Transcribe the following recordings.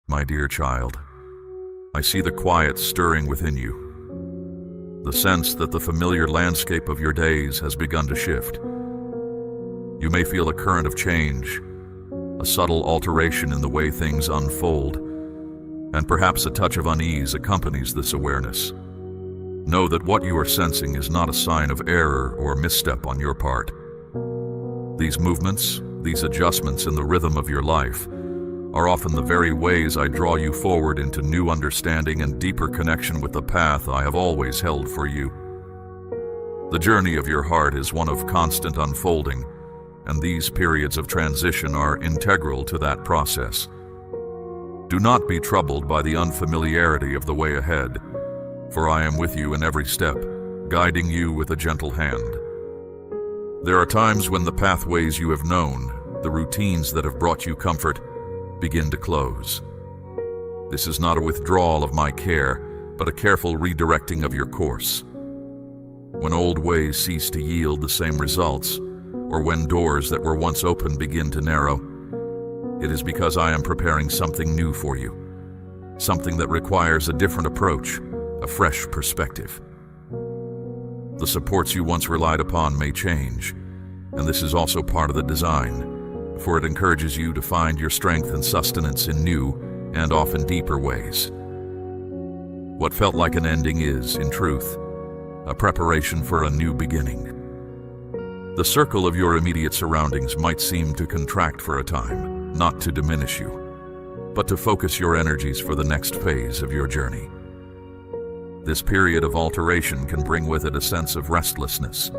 My dear child, I see the quiet stirring within you, the sense that the familiar landscape of your days has begun to shift. You may feel a current of change, a subtle alteration in the way things unfold, and perhaps a touch of unease accompanies this awareness. Know that what you are sensing is not a sign of error or misstep on your part. These movements, these adjustments in the rhythm of your life, are often the very ways I draw you forward into new understanding and deeper connection with the path I have always held for you. The journey of your heart is one of constant unfolding, and these periods of transition are integral to that process. Do not be troubled by the unfamiliarity of the way ahead, for I am with you in every step, guiding you with a gentle hand. There are times when the pathways you have known, the routines that have brought you comfort, begin to close. This is not a withdrawal of my care, but a careful redirecting of your course. When old ways cease to yield the same results, or when doors that were once open begin to narrow, it is because I am preparing something new for you, something that requires a different approach, a fresh perspective. The supports you once relied upon may change, and this is also part of the design, for it encourages you to find your strength and sustenance in new and often deeper ways. What felt like an ending is, in truth, a preparation for a new beginning. The circle of your immediate surroundings might seem to contract for a time, not to diminish you, but to focus your energies for the next phase of your journey. This period of alteration can bring with it a sense of restlessness,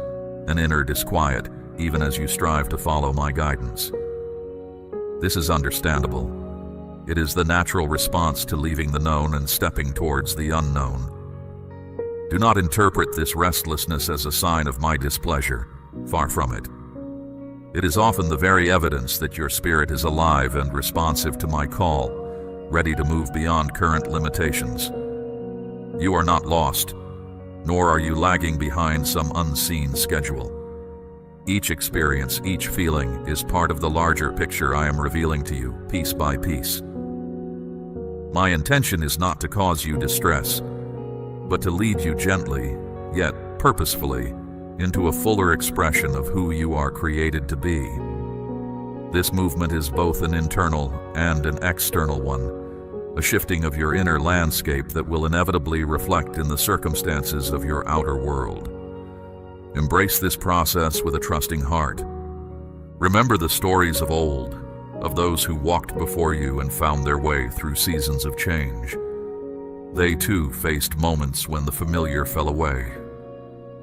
an inner disquiet, even as you strive to follow my guidance. This is understandable. It is the natural response to leaving the known and stepping towards the unknown. Do not interpret this restlessness as a sign of my displeasure. Far from it. It is often the very evidence that your spirit is alive and responsive to my call, ready to move beyond current limitations. You are not lost, nor are you lagging behind some unseen schedule. Each experience, each feeling, is part of the larger picture I am revealing to you, piece by piece. My intention is not to cause you distress, but to lead you gently, yet purposefully, into a fuller expression of who you are created to be. This movement is both an internal and an external one, a shifting of your inner landscape that will inevitably reflect in the circumstances of your outer world. Embrace this process with a trusting heart. Remember the stories of old, of those who walked before you and found their way through seasons of change. They too faced moments when the familiar fell away,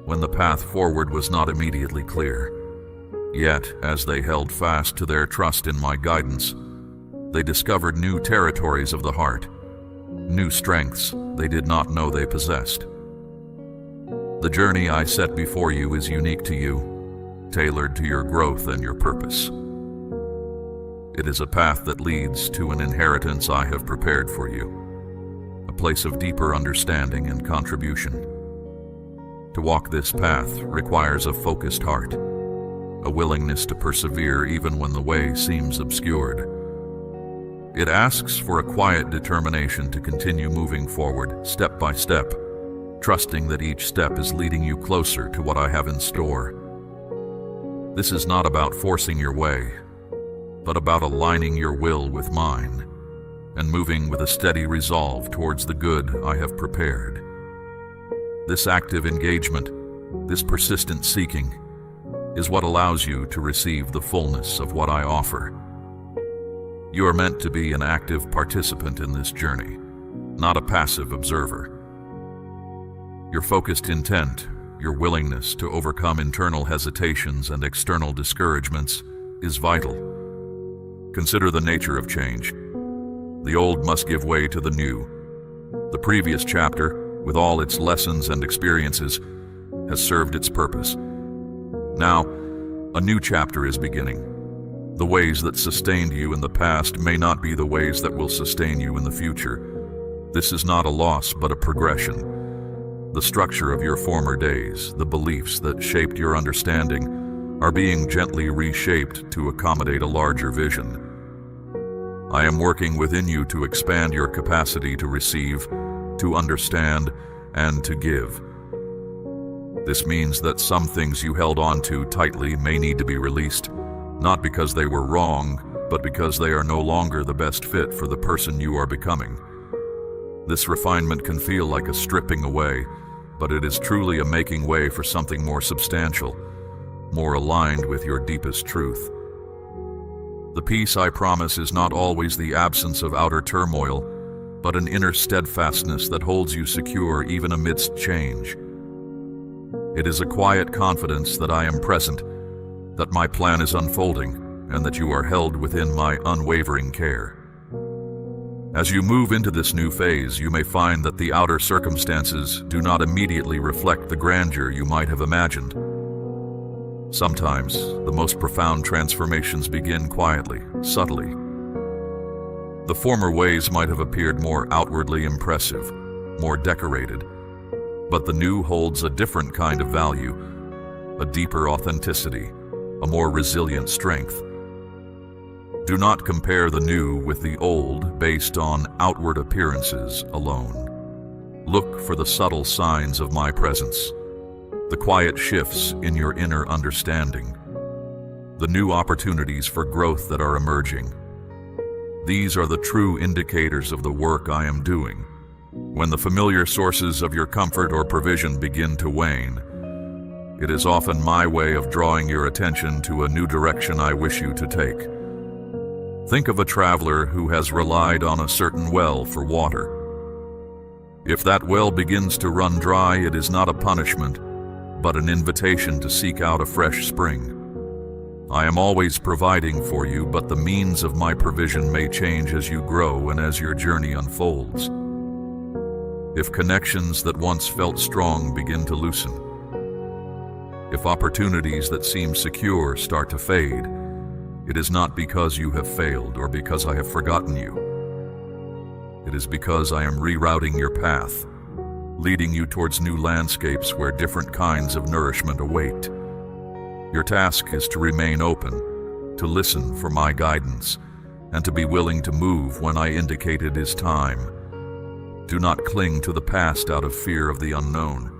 when the path forward was not immediately clear. Yet, as they held fast to their trust in my guidance, they discovered new territories of the heart, new strengths they did not know they possessed. The journey I set before you is unique to you, tailored to your growth and your purpose. It is a path that leads to an inheritance I have prepared for you, a place of deeper understanding and contribution. To walk this path requires a focused heart, a willingness to persevere even when the way seems obscured. It asks for a quiet determination to continue moving forward, step by step, trusting that each step is leading you closer to what I have in store. This is not about forcing your way, but about aligning your will with mine and moving with a steady resolve towards the good I have prepared. This active engagement, this persistent seeking, is what allows you to receive the fullness of what I offer. You are meant to be an active participant in this journey, not a passive observer. Your focused intent, your willingness to overcome internal hesitations and external discouragements is vital. Consider the nature of change. The old must give way to the new. The previous chapter, with all its lessons and experiences, has served its purpose. Now, a new chapter is beginning. The ways that sustained you in the past may not be the ways that will sustain you in the future. This is not a loss, but a progression. The structure of your former days, the beliefs that shaped your understanding, are being gently reshaped to accommodate a larger vision. I am working within you to expand your capacity to receive, to understand, and to give. This means that some things you held on to tightly may need to be released, not because they were wrong, but because they are no longer the best fit for the person you are becoming. This refinement can feel like a stripping away, but it is truly a making way for something more substantial, more aligned with your deepest truth. The peace I promise is not always the absence of outer turmoil, but an inner steadfastness that holds you secure even amidst change. It is a quiet confidence that I am present, that my plan is unfolding, and that you are held within my unwavering care. As you move into this new phase, you may find that the outer circumstances do not immediately reflect the grandeur you might have imagined. Sometimes, the most profound transformations begin quietly, subtly. The former ways might have appeared more outwardly impressive, more decorated, but the new holds a different kind of value, a deeper authenticity, a more resilient strength. Do not compare the new with the old based on outward appearances alone. Look for the subtle signs of my presence, the quiet shifts in your inner understanding, the new opportunities for growth that are emerging. These are the true indicators of the work I am doing. When the familiar sources of your comfort or provision begin to wane, it is often my way of drawing your attention to a new direction I wish you to take. Think of a traveler who has relied on a certain well for water. If that well begins to run dry, it is not a punishment, but an invitation to seek out a fresh spring. I am always providing for you, but the means of my provision may change as you grow and as your journey unfolds. If connections that once felt strong begin to loosen, if opportunities that seem secure start to fade, it is not because you have failed or because I have forgotten you. It is because I am rerouting your path, leading you towards new landscapes where different kinds of nourishment await. Your task is to remain open, to listen for my guidance, and to be willing to move when I indicate it is time. Do not cling to the past out of fear of the unknown.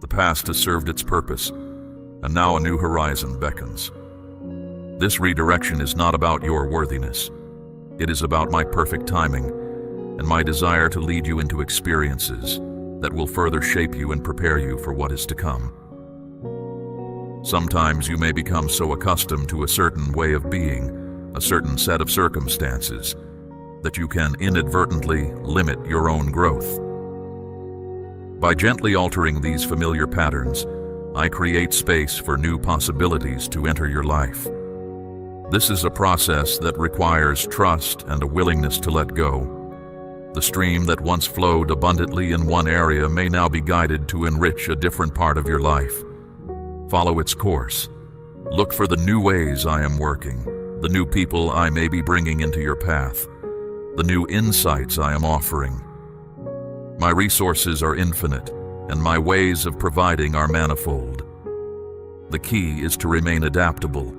The past has served its purpose, and now a new horizon beckons. This redirection is not about your worthiness. It is about my perfect timing and my desire to lead you into experiences that will further shape you and prepare you for what is to come. Sometimes you may become so accustomed to a certain way of being, a certain set of circumstances, that you can inadvertently limit your own growth. By gently altering these familiar patterns, I create space for new possibilities to enter your life. This is a process that requires trust and a willingness to let go. The stream that once flowed abundantly in one area may now be guided to enrich a different part of your life. Follow its course. Look for the new ways I am working, the new people I may be bringing into your path, the new insights I am offering. My resources are infinite, and my ways of providing are manifold. The key is to remain adaptable,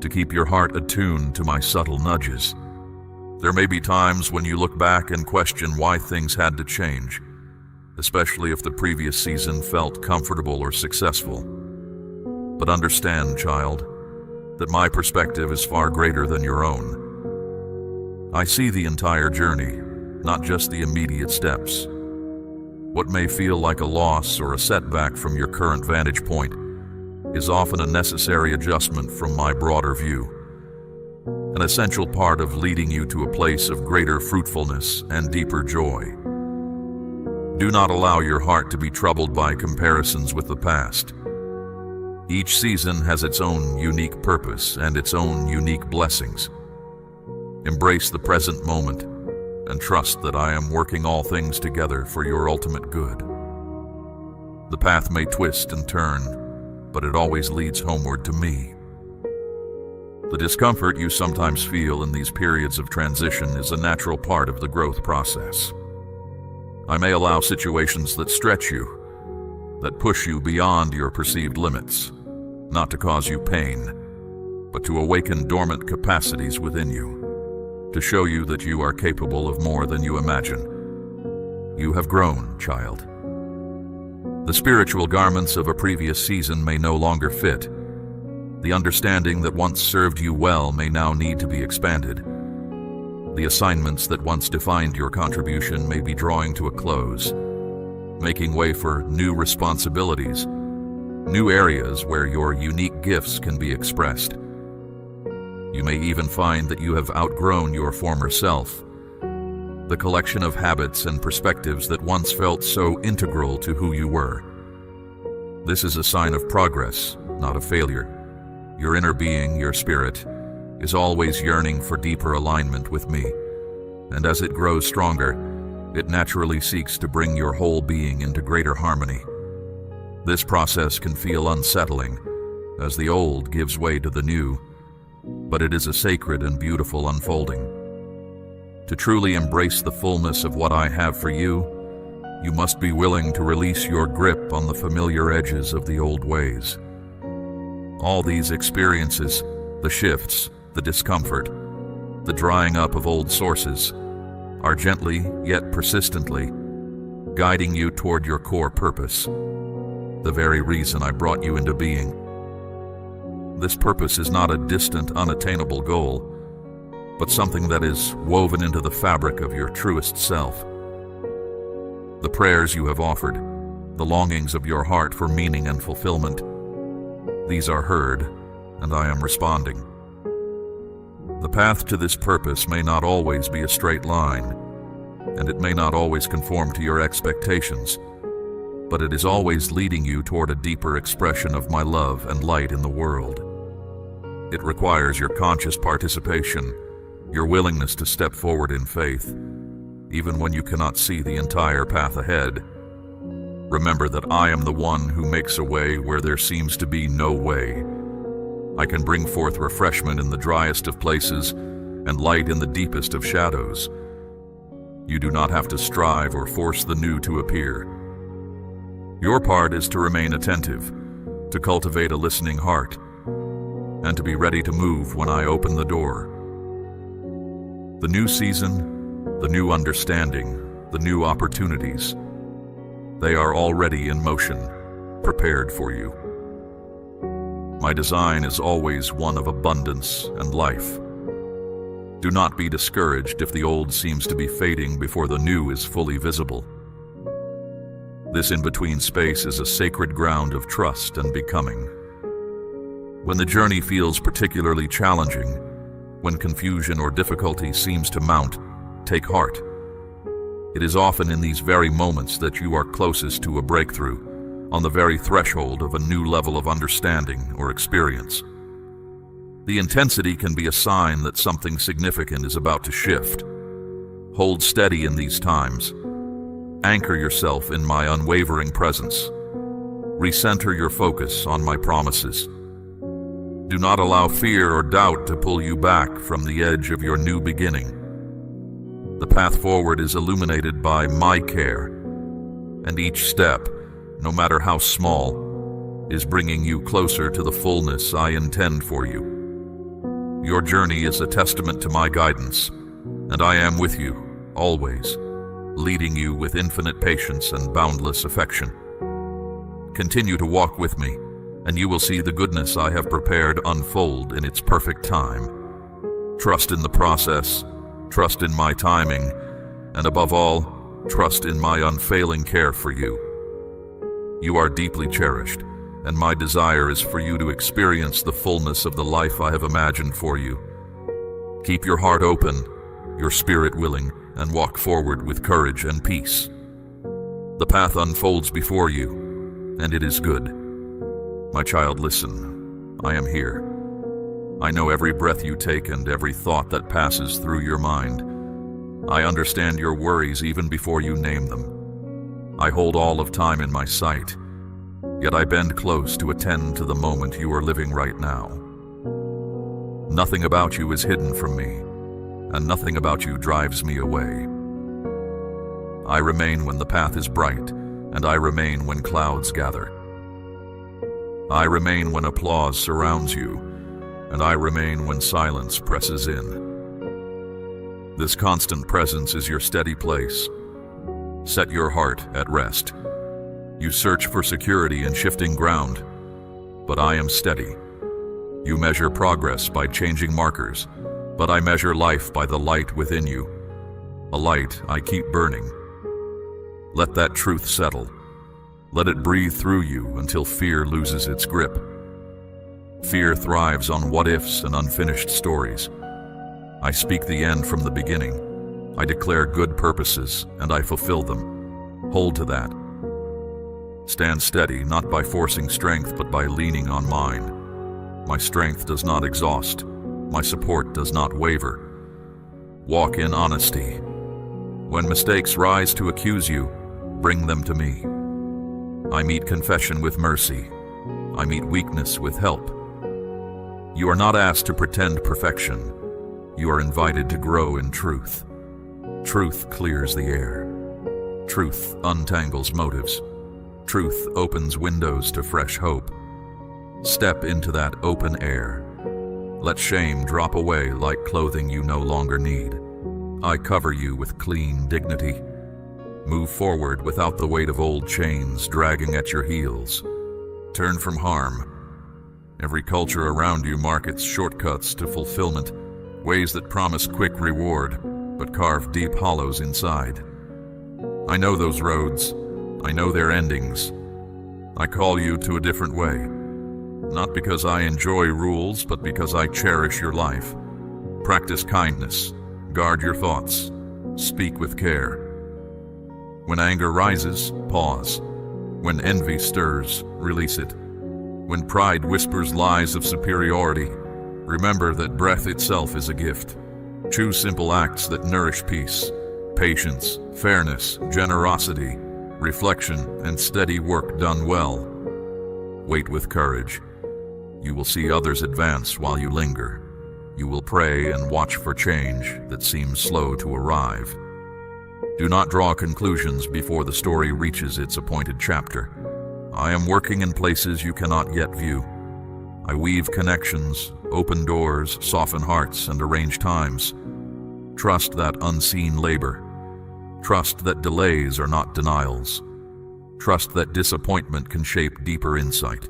to keep your heart attuned to my subtle nudges. There may be times when you look back and question why things had to change, especially if the previous season felt comfortable or successful. But understand, child, that my perspective is far greater than your own. I see the entire journey, not just the immediate steps. What may feel like a loss or a setback from your current vantage point is often a necessary adjustment from my broader view, an essential part of leading you to a place of greater fruitfulness and deeper joy. Do not allow your heart to be troubled by comparisons with the past. Each season has its own unique purpose and its own unique blessings. Embrace the present moment and trust that I am working all things together for your ultimate good. The path may twist and turn, but it always leads homeward to me. The discomfort you sometimes feel in these periods of transition is a natural part of the growth process. I may allow situations that stretch you, that push you beyond your perceived limits, not to cause you pain, but to awaken dormant capacities within you. to show you that you are capable of more than you imagine. You have grown, child. The spiritual garments of a previous season may no longer fit. The understanding that once served you well may now need to be expanded. The assignments that once defined your contribution may be drawing to a close, making way for new responsibilities, new areas where your unique gifts can be expressed. You may even find that you have outgrown your former self, the collection of habits and perspectives that once felt so integral to who you were. This is a sign of progress, not of failure. Your inner being, your spirit, is always yearning for deeper alignment with me, and as it grows stronger, it naturally seeks to bring your whole being into greater harmony. This process can feel unsettling, as the old gives way to the new, but it is a sacred and beautiful unfolding. To truly embrace the fullness of what I have for you, you must be willing to release your grip on the familiar edges of the old ways. All these experiences, the shifts, the discomfort, the drying up of old sources, are gently yet persistently guiding you toward your core purpose, the very reason I brought you into being. This purpose is not a distant, unattainable goal, but something that is woven into the fabric of your truest self. The prayers you have offered, the longings of your heart for meaning and fulfillment, these are heard, and I am responding. The path to this purpose may not always be a straight line, and it may not always conform to your expectations, but it is always leading you toward a deeper expression of my love and light in the world. It requires your conscious participation, your willingness to step forward in faith, even when you cannot see the entire path ahead. Remember that I am the one who makes a way where there seems to be no way. I can bring forth refreshment in the driest of places and light in the deepest of shadows. You do not have to strive or force the new to appear. Your part is to remain attentive, to cultivate a listening heart, and to be ready to move when I open the door. The new season, the new understanding, the new opportunities, they are already in motion, prepared for you. My design is always one of abundance and life. Do not be discouraged if the old seems to be fading before the new is fully visible. This in-between space is a sacred ground of trust and becoming. When the journey feels particularly challenging, when confusion or difficulty seems to mount, take heart. It is often in these very moments that you are closest to a breakthrough, on the very threshold of a new level of understanding or experience. The intensity can be a sign that something significant is about to shift. Hold steady in these times. Anchor yourself in my unwavering presence. Recenter your focus on my promises. Do not allow fear or doubt to pull you back from the edge of your new beginning. The path forward is illuminated by my care, and each step, no matter how small, is bringing you closer to the fullness I intend for you. Your journey is a testament to my guidance, and I am with you, always, leading you with infinite patience and boundless affection. Continue to walk with me, and you will see the goodness I have prepared unfold in its perfect time. Trust in the process, trust in my timing, and above all, trust in my unfailing care for you. You are deeply cherished, and my desire is for you to experience the fullness of the life I have imagined for you. Keep your heart open, your spirit willing, and walk forward with courage and peace. The path unfolds before you, and it is good. My child, listen. I am here. I know every breath you take and every thought that passes through your mind. I understand your worries even before you name them. I hold all of time in my sight, yet I bend close to attend to the moment you are living right now. Nothing about you is hidden from me, and nothing about you drives me away. I remain when the path is bright, and I remain when clouds gather. I remain when applause surrounds you, and I remain when silence presses in. This constant presence is your steady place. Set your heart at rest. You search for security in shifting ground, but I am steady. You measure progress by changing markers, but I measure life by the light within you, a light I keep burning. Let that truth settle. Let it breathe through you until fear loses its grip. Fear thrives on what-ifs and unfinished stories. I speak the end from the beginning. I declare good purposes, and I fulfill them. Hold to that. Stand steady, not by forcing strength, but by leaning on mine. My strength does not exhaust. My support does not waver. Walk in honesty. When mistakes rise to accuse you, bring them to me. I meet confession with mercy. I meet weakness with help. You are not asked to pretend perfection. You are invited to grow in truth. Truth clears the air. Truth untangles motives. Truth opens windows to fresh hope. Step into that open air. Let shame drop away like clothing you no longer need. I cover you with clean dignity. Move forward without the weight of old chains dragging at your heels. Turn from harm. Every culture around you markets shortcuts to fulfillment, ways that promise quick reward, but carve deep hollows inside. I know those roads. I know their endings. I call you to a different way. Not because I enjoy rules, but because I cherish your life. Practice kindness. Guard your thoughts. Speak with care. When anger rises, pause. When envy stirs, release it. When pride whispers lies of superiority, remember that breath itself is a gift. Choose simple acts that nourish peace, patience, fairness, generosity, reflection, and steady work done well. Wait with courage. You will see others advance while you linger. You will pray and watch for change that seems slow to arrive. Do not draw conclusions before the story reaches its appointed chapter. I am working in places you cannot yet view. I weave connections, open doors, soften hearts, and arrange times. Trust that unseen labor. Trust that delays are not denials. Trust that disappointment can shape deeper insight.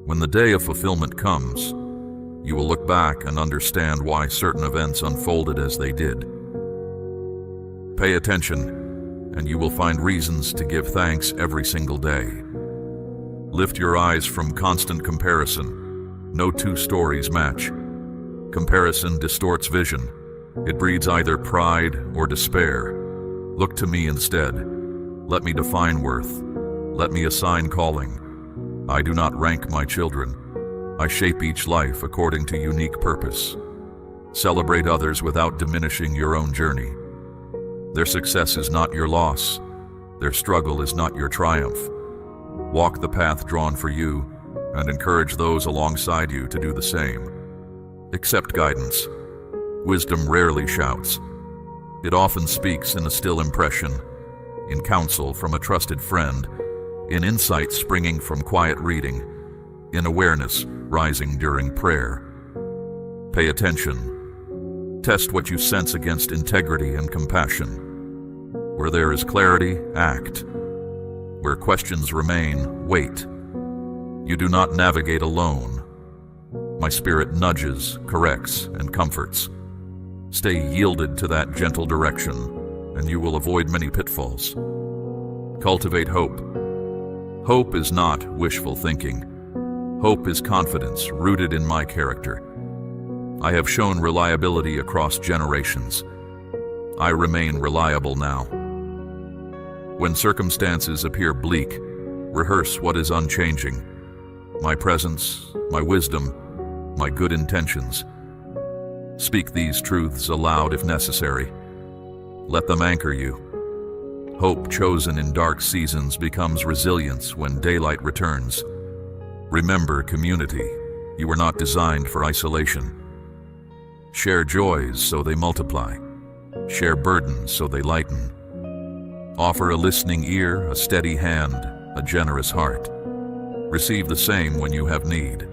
When the day of fulfillment comes, you will look back and understand why certain events unfolded as they did. Pay attention, and you will find reasons to give thanks every single day. Lift your eyes from constant comparison. No two stories match. Comparison distorts vision. It breeds either pride or despair. Look to me instead. Let me define worth. Let me assign calling. I do not rank my children. I shape each life according to unique purpose. Celebrate others without diminishing your own journey. Their success is not your loss. Their struggle is not your triumph. Walk the path drawn for you and encourage those alongside you to do the same. Accept guidance. Wisdom rarely shouts. It often speaks in a still impression, in counsel from a trusted friend, in insight springing from quiet reading, in awareness rising during prayer. Pay attention. Test what you sense against integrity and compassion. Where there is clarity, act. Where questions remain, wait. You do not navigate alone. My spirit nudges, corrects, and comforts. Stay yielded to that gentle direction, and you will avoid many pitfalls. Cultivate hope. Hope is not wishful thinking. Hope is confidence rooted in my character. I have shown reliability across generations. I remain reliable now. When circumstances appear bleak, rehearse what is unchanging. My presence, my wisdom, my good intentions. Speak these truths aloud if necessary. Let them anchor you. Hope chosen in dark seasons becomes resilience when daylight returns. Remember community. You were not designed for isolation. Share joys so they multiply. Share burdens so they lighten. Offer a listening ear, a steady hand, a generous heart. Receive the same when you have need.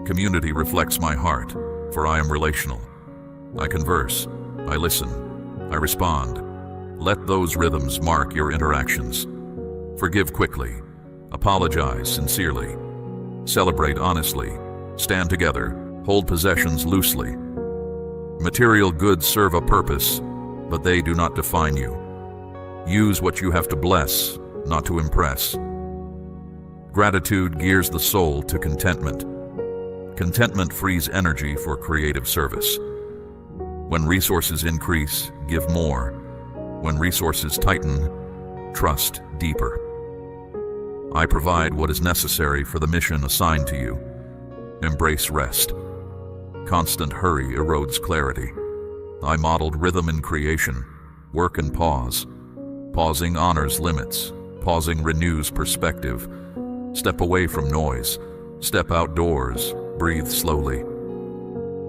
Community reflects my heart, for I am relational. I converse. I listen. I respond. Let those rhythms mark your interactions. Forgive quickly. Apologize sincerely. Celebrate honestly. Stand together. Hold possessions loosely. Material goods serve a purpose, but they do not define you. Use what you have to bless, not to impress. Gratitude gears the soul to contentment. Contentment frees energy for creative service. When resources increase, give more. When resources tighten, trust deeper. I provide what is necessary for the mission assigned to you. Embrace rest. Constant hurry erodes clarity. I modeled rhythm in creation, work and pause. Pausing honors limits. Pausing renews perspective. Step away from noise. Step outdoors. Breathe slowly.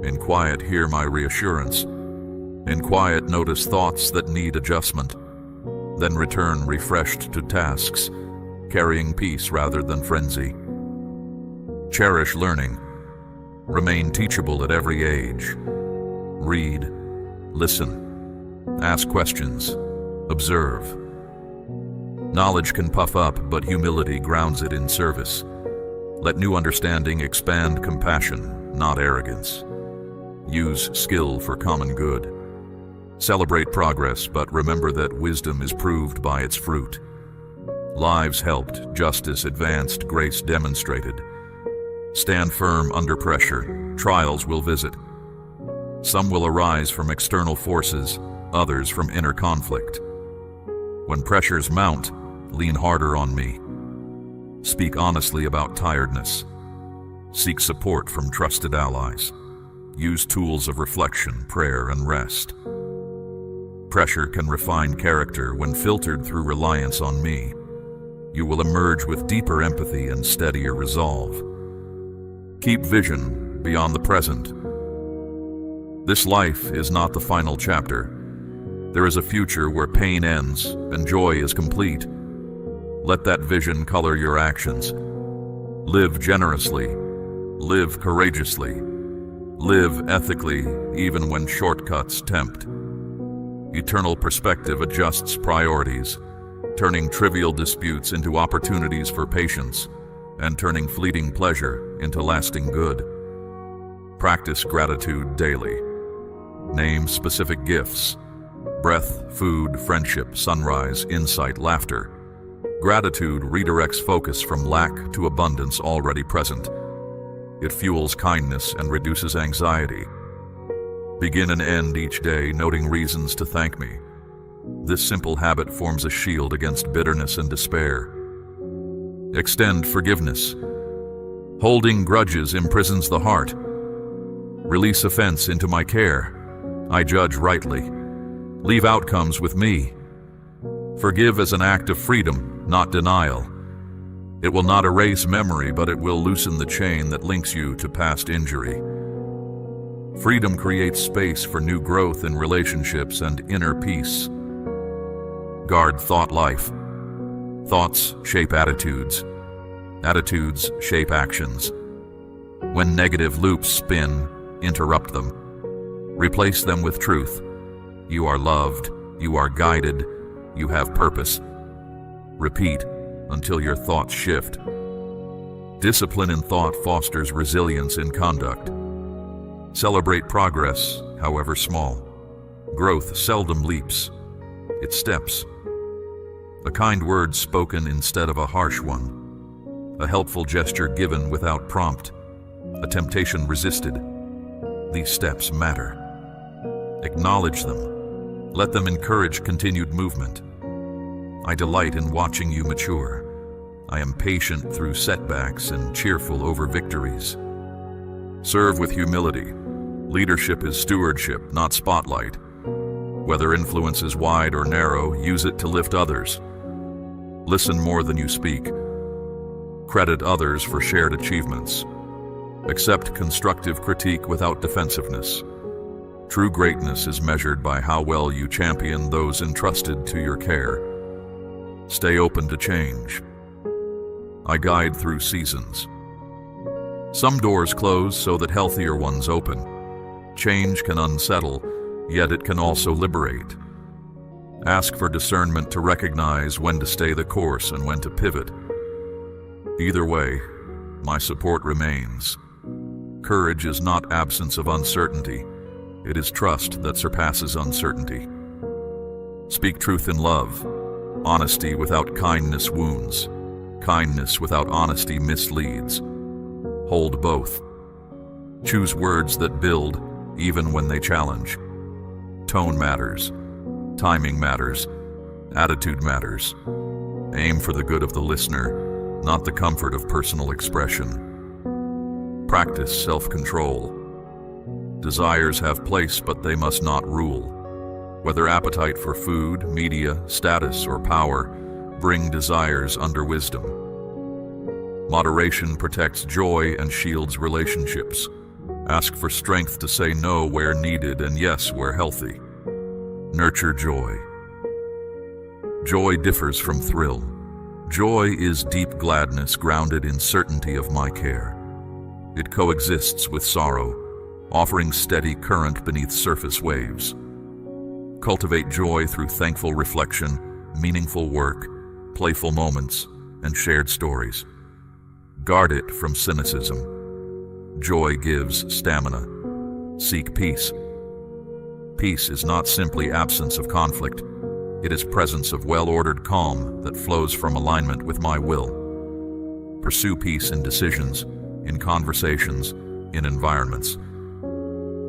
In quiet, hear my reassurance. In quiet, notice thoughts that need adjustment. Then return refreshed to tasks, carrying peace rather than frenzy. Cherish learning. Remain teachable at every age. Read. Listen. Ask questions. Observe. Knowledge can puff up, but humility grounds it in service. Let new understanding expand compassion, not arrogance. Use skill for common good. Celebrate progress, but remember that wisdom is proved by its fruit. Lives helped, justice advanced, grace demonstrated. Stand firm under pressure. Trials will visit. Some will arise from external forces, others from inner conflict. When pressures mount, lean harder on me. Speak honestly about tiredness. Seek support from trusted allies. Use tools of reflection, prayer, and rest. Pressure can refine character when filtered through reliance on me. You will emerge with deeper empathy and steadier resolve. Keep vision beyond the present. This life is not the final chapter. There is a future where pain ends and joy is complete. Let that vision color your actions. Live generously. Live courageously. Live ethically, even when shortcuts tempt. Eternal perspective adjusts priorities, turning trivial disputes into opportunities for patience, and turning fleeting pleasure into lasting good. Practice gratitude daily. Name specific gifts: breath, food, friendship, sunrise, insight, laughter. Gratitude redirects focus from lack to abundance already present. It fuels kindness and reduces anxiety. Begin and end each day noting reasons to thank me. This simple habit forms a shield against bitterness and despair. Extend forgiveness. Holding grudges imprisons the heart. Release offense into my care. I judge rightly. Leave outcomes with me. Forgive as an act of freedom, not denial. It will not erase memory, but it will loosen the chain that links you to past injury. Freedom creates space for new growth in relationships and inner peace. Guard thought life. Thoughts shape attitudes. Attitudes shape actions. When negative loops spin, interrupt them. Replace them with truth. You are loved. You are guided. You have purpose. Repeat until your thoughts shift. Discipline in thought fosters resilience in conduct. Celebrate progress, however small. Growth seldom leaps. It steps. A kind word spoken instead of a harsh one. A helpful gesture given without prompt. A temptation resisted. These steps matter. Acknowledge them. Let them encourage continued movement. I delight in watching you mature. I am patient through setbacks and cheerful over victories. Serve with humility. Leadership is stewardship, not spotlight. Whether influence is wide or narrow, use it to lift others. Listen more than you speak. Credit others for shared achievements. Accept constructive critique without defensiveness. True greatness is measured by how well you champion those entrusted to your care. Stay open to change. I guide through seasons. Some doors close so that healthier ones open. Change can unsettle, yet it can also liberate. Ask for discernment to recognize when to stay the course and when to pivot. Either way, my support remains. Courage is not absence of uncertainty. It is trust that surpasses uncertainty. Speak truth in love. Honesty without kindness wounds. Kindness without honesty misleads. Hold both. Choose words that build, even when they challenge. Tone matters. Timing matters. Attitude matters. Aim for the good of the listener, not the comfort of personal expression. Practice self-control. Desires have place, but they must not rule. Whether appetite for food, media, status, or power, bring desires under wisdom. Moderation protects joy and shields relationships. Ask for strength to say no where needed and yes where healthy. Nurture joy. Joy differs from thrill. Joy is deep gladness grounded in certainty of my care. It coexists with sorrow, offering steady current beneath surface waves. Cultivate joy through thankful reflection, meaningful work, playful moments, and shared stories. Guard it from cynicism. Joy gives stamina. Seek peace. Peace is not simply absence of conflict. It is presence of well-ordered calm that flows from alignment with my will. Pursue peace in decisions, in conversations, in environments.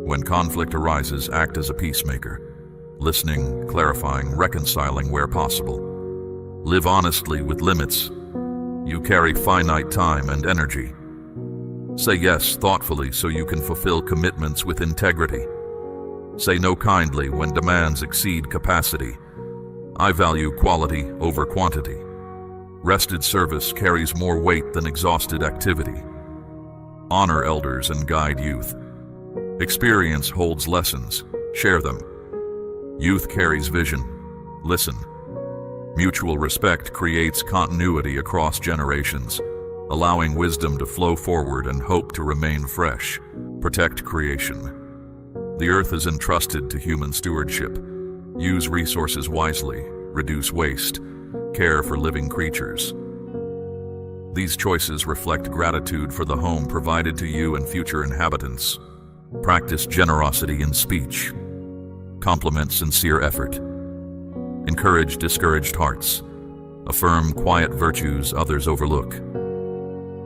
When conflict arises, act as a peacemaker, listening, clarifying, reconciling where possible. Live honestly with limits. You carry finite time and energy. Say yes thoughtfully so you can fulfill commitments with integrity. Say no kindly when demands exceed capacity. I value quality over quantity. Rested service carries more weight than exhausted activity. Honor elders and guide youth. Experience holds lessons. Share them. Youth carries vision. Listen. Mutual respect creates continuity across generations, allowing wisdom to flow forward and hope to remain fresh. Protect creation. The earth is entrusted to human stewardship. Use resources wisely, reduce waste, care for living creatures. These choices reflect gratitude for the home provided to you and future inhabitants. Practice generosity in speech. Compliment sincere effort. Encourage discouraged hearts. Affirm quiet virtues others overlook.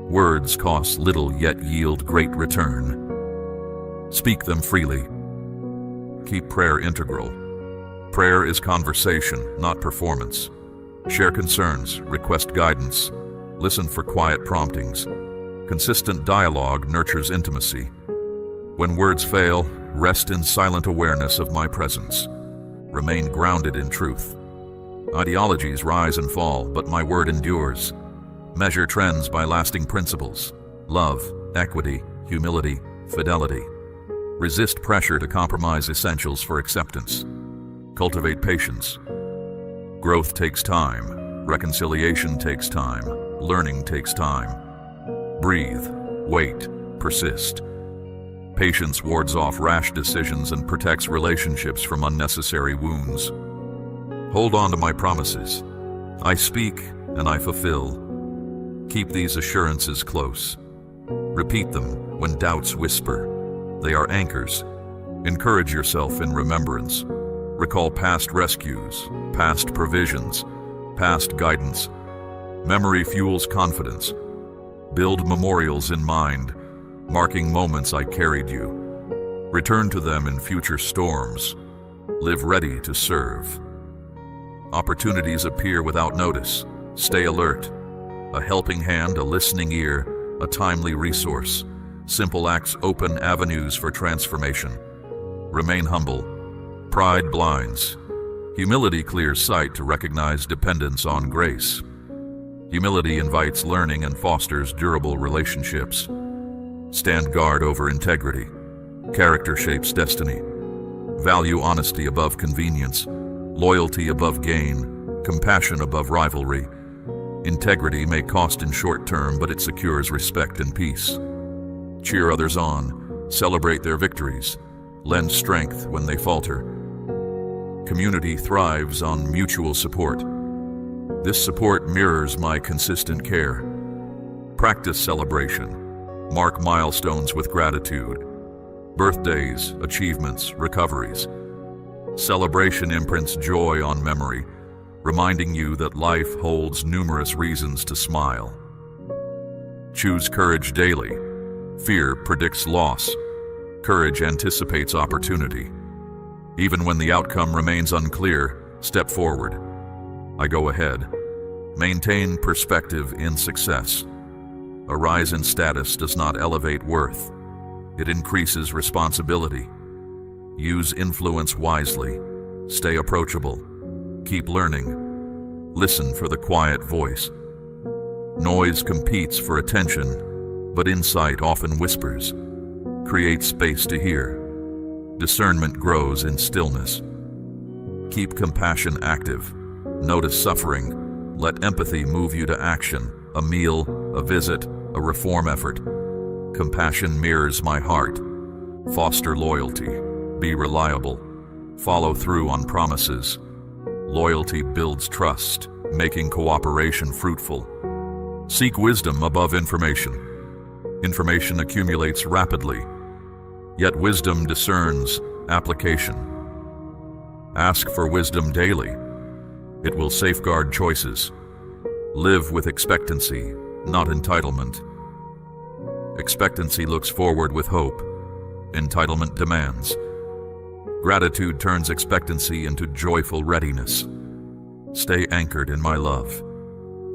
Words cost little yet yield great return. Speak them freely. Keep prayer integral. Prayer is conversation, not performance. Share concerns, request guidance, listen for quiet promptings. Consistent dialogue nurtures intimacy. When words fail, rest in silent awareness of my presence. Remain grounded in truth. Ideologies rise and fall, but my word endures. Measure trends by lasting principles: love, equity, humility, fidelity. Resist pressure to compromise essentials for acceptance. Cultivate patience. Growth takes time. Reconciliation takes time. Learning takes time. Breathe. Wait. Persist. Patience wards off rash decisions and protects relationships from unnecessary wounds. Hold on to my promises. I speak and I fulfill. Keep these assurances close. Repeat them when doubts whisper. They are anchors. Encourage yourself in remembrance. Recall past rescues, past provisions, past guidance. Memory fuels confidence. Build memorials in mind, marking moments I carried you. Return to them in future storms. Live ready to serve. Opportunities appear without notice. Stay alert. A helping hand, a listening ear, a timely resource. Simple acts open avenues for transformation. Remain humble. Pride blinds. Humility clears sight to recognize dependence on grace. Humility invites learning and fosters durable relationships. Stand guard over integrity. Character shapes destiny. Value honesty above convenience, loyalty above gain, compassion above rivalry. Integrity may cost in short term, but it secures respect and peace. Cheer others on. Celebrate their victories. lend strength when they falter. Community thrives on mutual support. This support mirrors my consistent care. Practice celebration. Mark milestones with gratitude. Birthdays, achievements, recoveries. Celebration imprints joy on memory, reminding you that life holds numerous reasons to smile. Choose courage daily. Fear predicts loss. Courage anticipates opportunity. Even when the outcome remains unclear, step forward. I go ahead. Maintain perspective in success. A rise in status does not elevate worth. It increases responsibility. Use influence wisely. Stay approachable. Keep learning. Listen for the quiet voice. Noise competes for attention, but insight often whispers. Create space to hear. Discernment grows in stillness. Keep compassion active. Notice suffering. Let empathy move you to action. A meal, a visit, a reform effort. Compassion mirrors my heart. Foster loyalty. Be reliable. Follow through on promises. Loyalty builds trust, making cooperation fruitful. Seek wisdom above information. Information accumulates rapidly, yet wisdom discerns application. Ask for wisdom daily. It will safeguard choices. Live with expectancy, not entitlement. Expectancy looks forward with hope. Entitlement demands. Gratitude turns expectancy into joyful readiness. Stay anchored in my love.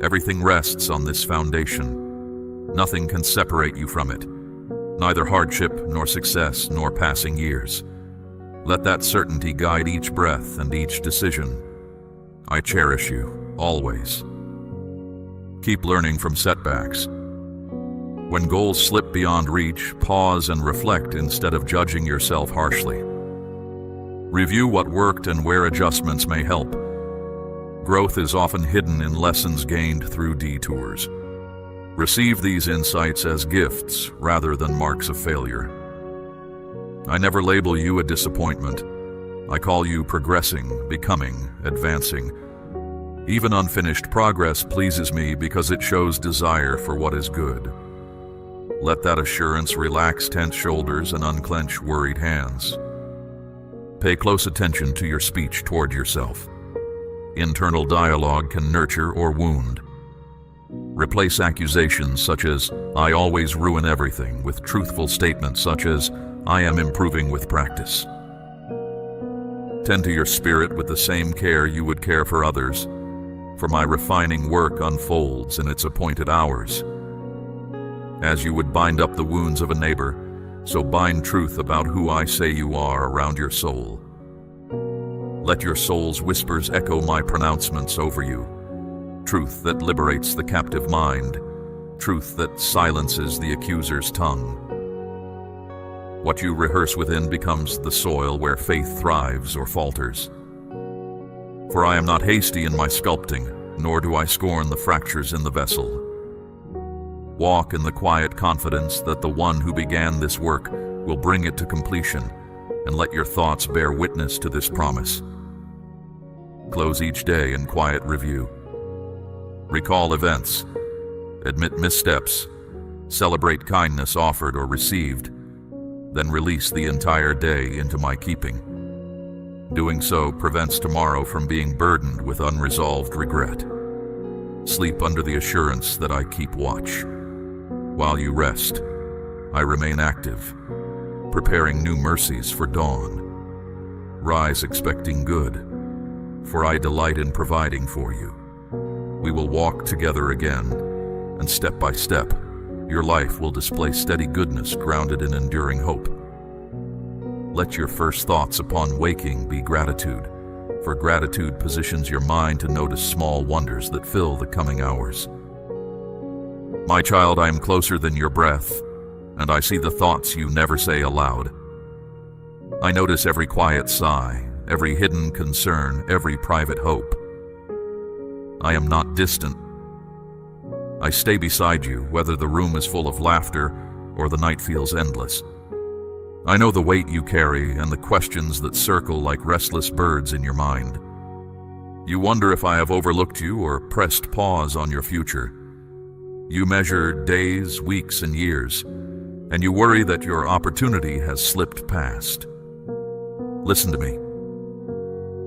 Everything rests on this foundation. Nothing can separate you from it. Neither hardship, nor success, nor passing years. Let that certainty guide each breath and each decision. I cherish you, always. Keep learning from setbacks. When goals slip beyond reach, pause and reflect instead of judging yourself harshly. Review what worked and where adjustments may help. Growth is often hidden in lessons gained through detours. Receive these insights as gifts rather than marks of failure. I never label you a disappointment. I call you progressing, becoming, advancing. Even unfinished progress pleases me because it shows desire for what is good. Let that assurance relax tense shoulders and unclench worried hands. Pay close attention to your speech toward yourself. Internal dialogue can nurture or wound. Replace accusations such as, "I always ruin everything," with truthful statements such as, "I am improving with practice." Tend to your spirit with the same care you would care for others, for my refining work unfolds in its appointed hours. As you would bind up the wounds of a neighbor, so bind truth about who I say you are around your soul. Let your soul's whispers echo my pronouncements over you. Truth that liberates the captive mind. Truth that silences the accuser's tongue. What you rehearse within becomes the soil where faith thrives or falters. For I am not hasty in my sculpting, nor do I scorn the fractures in the vessel. Walk in the quiet confidence that the one who began this work will bring it to completion, and let your thoughts bear witness to this promise. Close each day in quiet review. Recall events, admit missteps, celebrate kindness offered or received, then release the entire day into my keeping. Doing so prevents tomorrow from being burdened with unresolved regret. Sleep under the assurance that I keep watch. While you rest, I remain active, preparing new mercies for dawn. Rise expecting good, for I delight in providing for you. We will walk together again, and step by step, your life will display steady goodness grounded in enduring hope. Let your first thoughts upon waking be gratitude, for gratitude positions your mind to notice small wonders that fill the coming hours. My child, I am closer than your breath, and I see the thoughts you never say aloud. I notice every quiet sigh, every hidden concern, every private hope. I am not distant. I stay beside you, whether the room is full of laughter or the night feels endless. I know the weight you carry and the questions that circle like restless birds in your mind. You wonder if I have overlooked you or pressed pause on your future. You measure days, weeks, and years, and you worry that your opportunity has slipped past. Listen to me.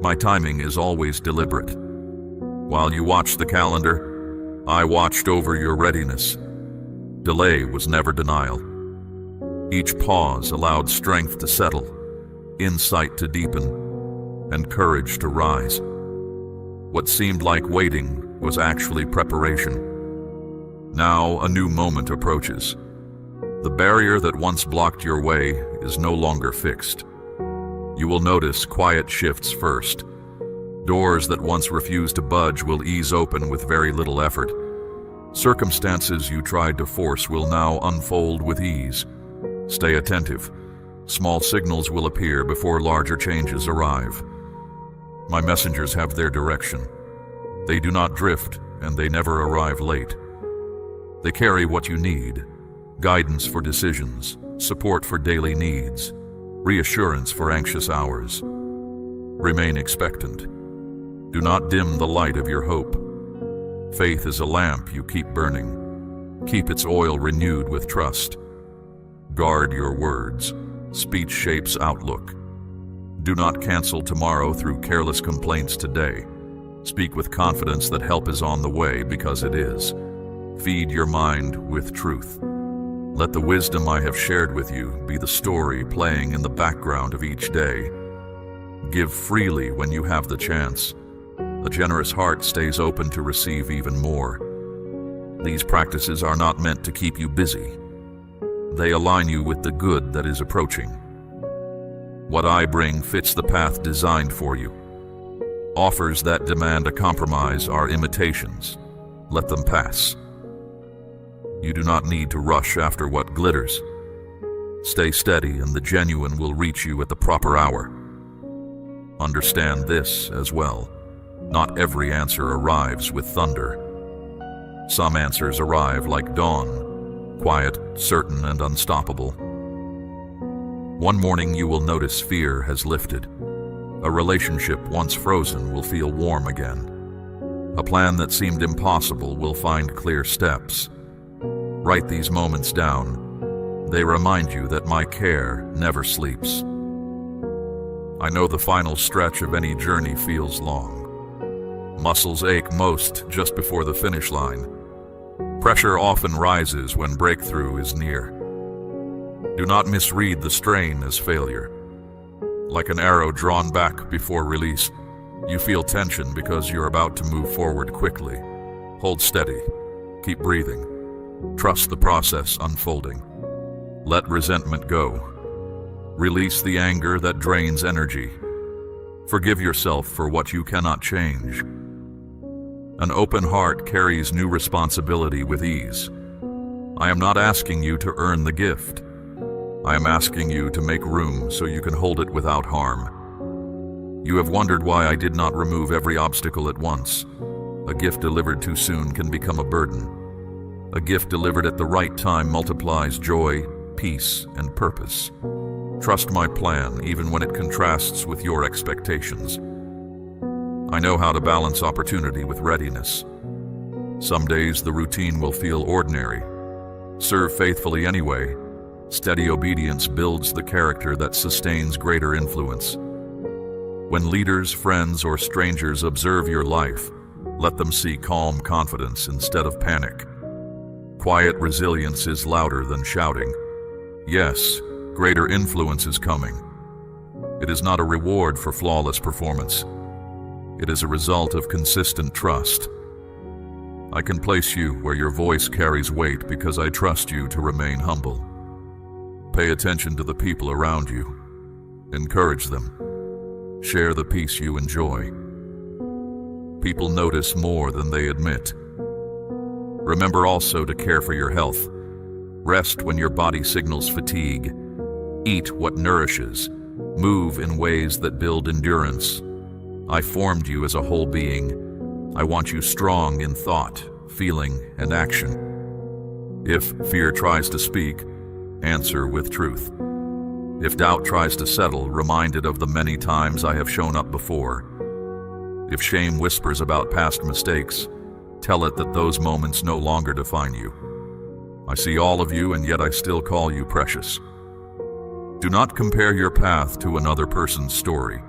My timing is always deliberate. While you watched the calendar, I watched over your readiness. Delay was never denial. Each pause allowed strength to settle, insight to deepen, and courage to rise. What seemed like waiting was actually preparation. Now a new moment approaches. The barrier that once blocked your way is no longer fixed. You will notice quiet shifts first. Doors that once refused to budge will ease open with very little effort. Circumstances you tried to force will now unfold with ease. Stay attentive. Small signals will appear before larger changes arrive. My messengers have their direction. They do not drift, and they never arrive late. They carry what you need: guidance for decisions, support for daily needs, reassurance for anxious hours. Remain expectant. Do not dim the light of your hope. Faith is a lamp you keep burning. Keep its oil renewed with trust. Guard your words. Speech shapes outlook. Do not cancel tomorrow through careless complaints today. Speak with confidence that help is on the way, because it is. Feed your mind with truth. Let the wisdom I have shared with you be the story playing in the background of each day. Give freely when you have the chance. A generous heart stays open to receive even more. These practices are not meant to keep you busy. They align you with the good that is approaching. What I bring fits the path designed for you. Offers that demand a compromise are imitations. Let them pass. You do not need to rush after what glitters. Stay steady, and the genuine will reach you at the proper hour. Understand this as well. Not every answer arrives with thunder. Some answers arrive like dawn, quiet, certain, and unstoppable. One morning you will notice fear has lifted. A relationship once frozen will feel warm again. A plan that seemed impossible will find clear steps. Write these moments down. They remind you that my care never sleeps. I know the final stretch of any journey feels long. Muscles ache most just before the finish line. Pressure often rises when breakthrough is near. Do not misread the strain as failure. Like an arrow drawn back before release, you feel tension because you're about to move forward quickly. Hold steady. Keep breathing. Trust the process unfolding. Let resentment go. Release the anger that drains energy. Forgive yourself for what you cannot change. An open heart carries new responsibility with ease. I am not asking you to earn the gift. I am asking you to make room so you can hold it without harm. You have wondered why I did not remove every obstacle at once. A gift delivered too soon can become a burden. A gift delivered at the right time multiplies joy, peace, and purpose. Trust my plan even when it contrasts with your expectations. I know how to balance opportunity with readiness. Some days the routine will feel ordinary. Serve faithfully anyway. Steady obedience builds the character that sustains greater influence. When leaders, friends, or strangers observe your life, let them see calm confidence instead of panic. Quiet resilience is louder than shouting. Yes, greater influence is coming. It is not a reward for flawless performance. It is a result of consistent trust. I can place you where your voice carries weight because I trust you to remain humble. Pay attention to the people around you. Encourage them. Share the peace you enjoy. People notice more than they admit. Remember also to care for your health. Rest when your body signals fatigue. Eat what nourishes. Move in ways that build endurance. I formed you as a whole being. I want you strong in thought, feeling, and action. If fear tries to speak, answer with truth. If doubt tries to settle, reminded of the many times I have shown up before. If shame whispers about past mistakes, tell it that those moments no longer define you. I see all of you, and yet I still call you precious. Do not compare your path to another person's story.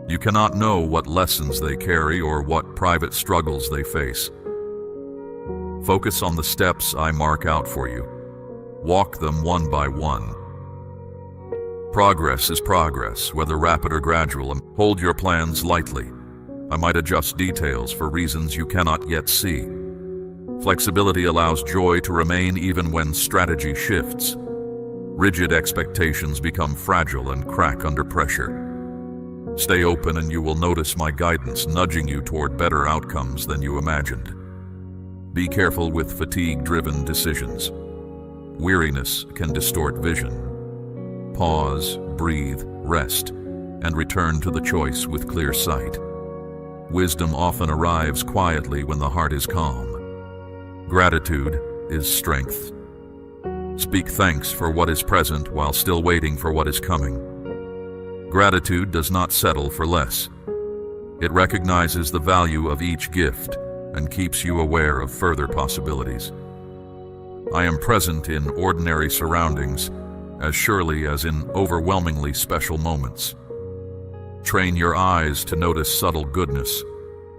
You cannot know what lessons they carry or what private struggles they face. Focus on the steps I mark out for you. Walk them one by one. Progress is progress, whether rapid or gradual, and hold your plans lightly. I might adjust details for reasons you cannot yet see. Flexibility allows joy to remain even when strategy shifts. Rigid expectations become fragile and crack under pressure. Stay open and you will notice my guidance nudging you toward better outcomes than you imagined. Be careful with fatigue-driven decisions. Weariness can distort vision. Pause, breathe, rest, and return to the choice with clear sight. Wisdom often arrives quietly when the heart is calm. Gratitude is strength. Speak thanks for what is present while still waiting for what is coming. Gratitude does not settle for less. It recognizes the value of each gift and keeps you aware of further possibilities. I am present in ordinary surroundings as surely as in overwhelmingly special moments. Train your eyes to notice subtle goodness,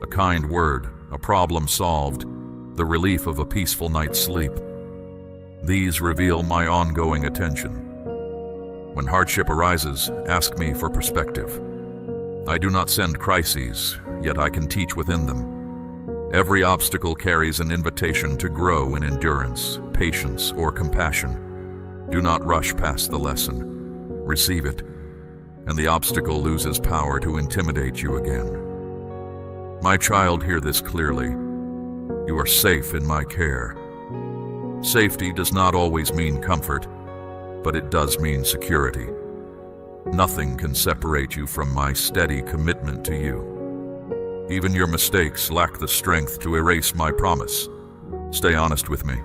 a kind word, a problem solved, the relief of a peaceful night's sleep. These reveal my ongoing attention. When hardship arises, ask me for perspective. I do not send crises, yet I can teach within them. Every obstacle carries an invitation to grow in endurance, patience, or compassion. Do not rush past the lesson. Receive it, and the obstacle loses power to intimidate you again. My child, hear this clearly. You are safe in my care. Safety does not always mean comfort, but it does mean security. Nothing can separate you from my steady commitment to you. Even your mistakes lack the strength to erase my promise. Stay honest with me.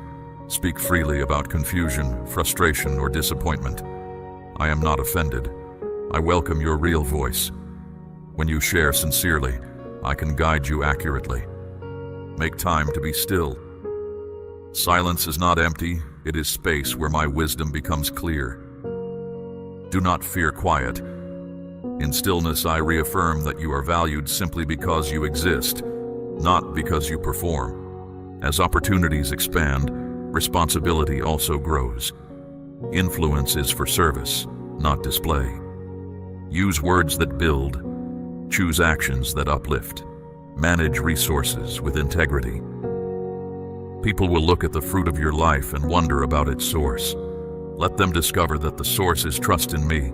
Speak freely about confusion, frustration, or disappointment. I am not offended. I welcome your real voice. When you share sincerely, I can guide you accurately. Make time to be still. Silence is not empty, it is space where my wisdom becomes clear. Do not fear quiet. In stillness, I reaffirm that you are valued simply because you exist, not because you perform. As opportunities expand, responsibility also grows. Influence is for service, not display. Use words that build. Choose actions that uplift. Manage resources with integrity. People will look at the fruit of your life and wonder about its source. Let them discover that the source is trust in me.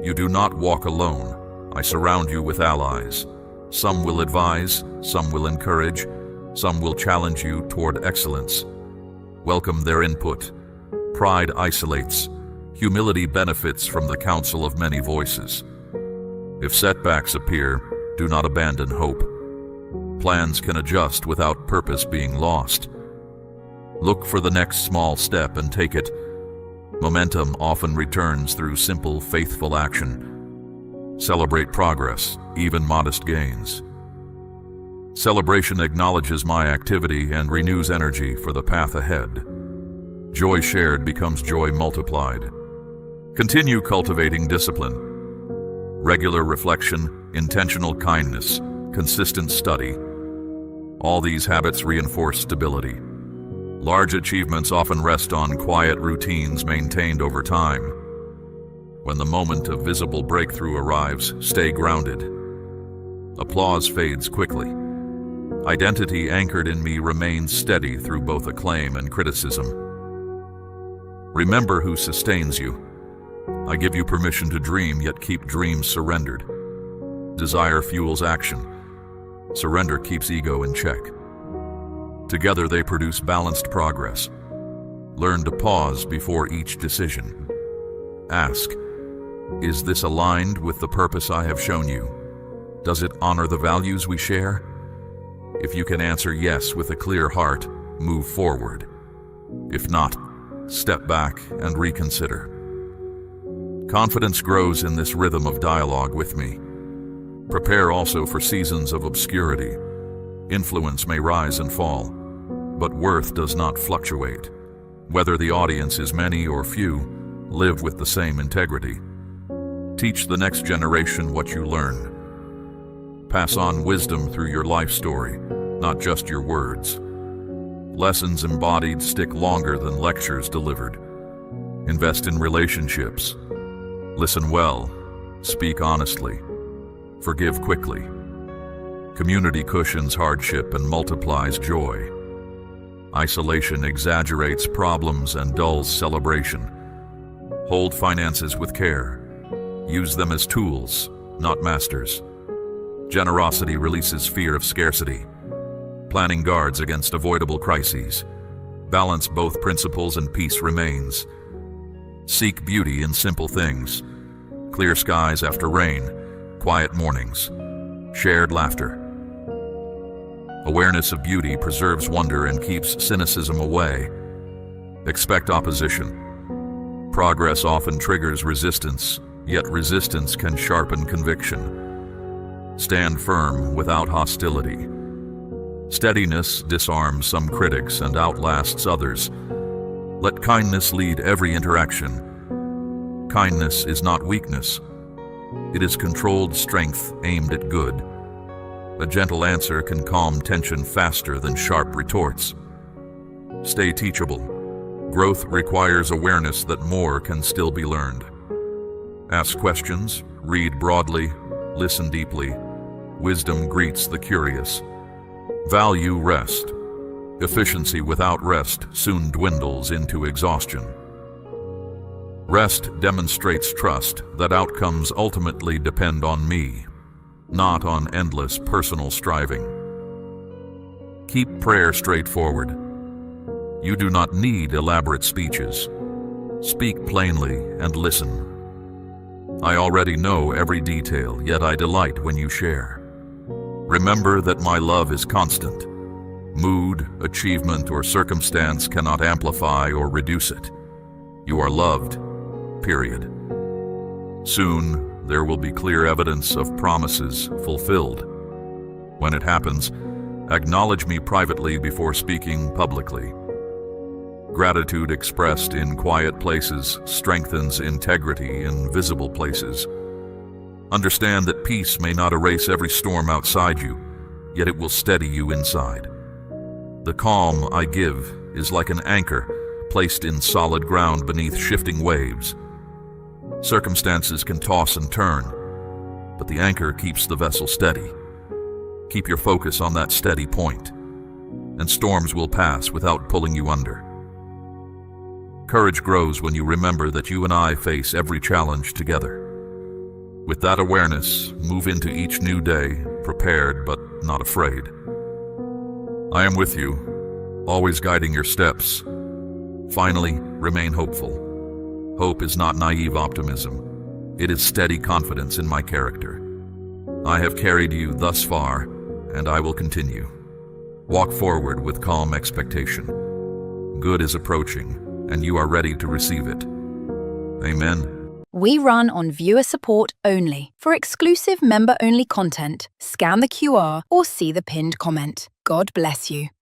You do not walk alone. I surround you with allies. Some will advise, some will encourage, some will challenge you toward excellence. Welcome their input. Pride isolates. Humility benefits from the counsel of many voices. If setbacks appear, do not abandon hope. Plans can adjust without purpose being lost. Look for the next small step and take it. Momentum often returns through simple, faithful action. Celebrate progress, even modest gains. Celebration acknowledges my activity and renews energy for the path ahead. Joy shared becomes joy multiplied. Continue cultivating discipline. Regular reflection, intentional kindness, consistent study. All these habits reinforce stability. Large achievements often rest on quiet routines maintained over time. When the moment of visible breakthrough arrives, stay grounded. Applause fades quickly. Identity anchored in me remains steady through both acclaim and criticism. Remember who sustains you. I give you permission to dream, yet keep dreams surrendered. Desire fuels action. Surrender keeps ego in check. Together they produce balanced progress. Learn to pause before each decision. Ask, is this aligned with the purpose I have shown you? Does it honor the values we share? If you can answer yes with a clear heart, move forward. If not, step back and reconsider. Confidence grows in this rhythm of dialogue with me. Prepare also for seasons of obscurity. Influence may rise and fall, but worth does not fluctuate. Whether the audience is many or few, live with the same integrity. Teach the next generation what you learn. Pass on wisdom through your life story, not just your words. Lessons embodied stick longer than lectures delivered. Invest in relationships. Listen well. Speak honestly. Forgive quickly. Community cushions hardship and multiplies joy. Isolation exaggerates problems and dulls celebration. Hold finances with care. Use them as tools, not masters. Generosity releases fear of scarcity. Planning guards against avoidable crises. Balance both principles and peace remains. Seek beauty in simple things. Clear skies after rain, quiet mornings, shared laughter. Awareness of beauty preserves wonder and keeps cynicism away. Expect opposition. Progress often triggers resistance, yet resistance can sharpen conviction. Stand firm without hostility. Steadiness disarms some critics and outlasts others. Let kindness lead every interaction. Kindness is not weakness. It is controlled strength aimed at good. A gentle answer can calm tension faster than sharp retorts. Stay teachable. Growth requires awareness that more can still be learned. Ask questions, read broadly, listen deeply. Wisdom greets the curious. Value rest. Efficiency without rest soon dwindles into exhaustion. Rest demonstrates trust that outcomes ultimately depend on me, not on endless personal striving. Keep prayer straightforward. You do not need elaborate speeches. Speak plainly and listen. I already know every detail, yet I delight when you share. Remember that my love is constant. Mood, achievement, or circumstance cannot amplify or reduce it. You are loved, period. Soon, there will be clear evidence of promises fulfilled. When it happens, acknowledge me privately before speaking publicly. Gratitude expressed in quiet places strengthens integrity in visible places. Understand that peace may not erase every storm outside you, yet it will steady you inside. The calm I give is like an anchor placed in solid ground beneath shifting waves. Circumstances can toss and turn, but the anchor keeps the vessel steady. Keep your focus on that steady point, and storms will pass without pulling you under. Courage grows when you remember that you and I face every challenge together. With that awareness, move into each new day, prepared but not afraid. I am with you, always guiding your steps. Finally, remain hopeful. Hope is not naive optimism. It is steady confidence in my character. I have carried you thus far, and I will continue. Walk forward with calm expectation. Good is approaching, and you are ready to receive it. Amen. We run on viewer support only. For exclusive member-only content, scan the QR or see the pinned comment. God bless you.